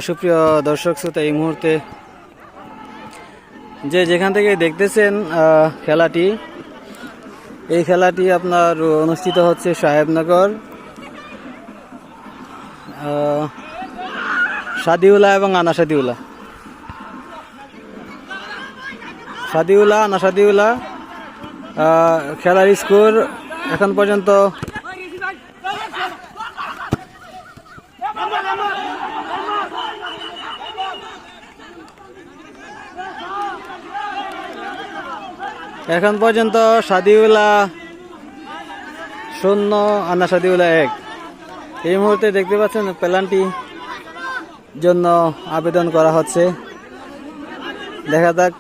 সুপ্রিয় দর্শক শ্রোতা, এই মুহূর্তে যে যেখান থেকে দেখতেছেন খেলাটি, এই খেলাটি আপনার অনুষ্ঠিত হচ্ছে সাহেবনগর সাদিউলা এবং আনা সাদিউলা, আনা সাদিউলা। খেলার স্কোর এখন পর্যন্ত সাদিউলা 0, আনা সাদিউলা 1। এই মুহূর্তে দেখতে পাচ্ছেন পেনাল্টি জন্য আবেদন করা হচ্ছে। দেখা যাক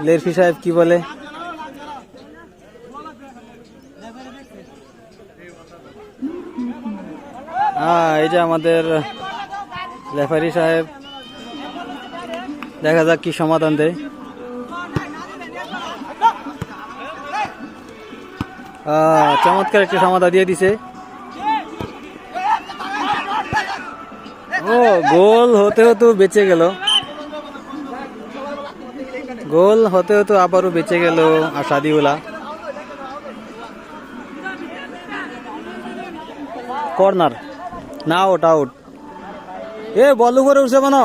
লেরফি সাহেব কি বলে। এই যে আমাদের রেফারি সাহেব, দেখা যাক কি সমাধান দেয়। চমৎকার একটি সমাধান দিয়ে দিছে। ও গোল হতে হতে বেঁচে গেল, আবারও বেঁচে গেল সাদিউলা। কর্নার না, আউট। বল উপরে উঠছে কেন?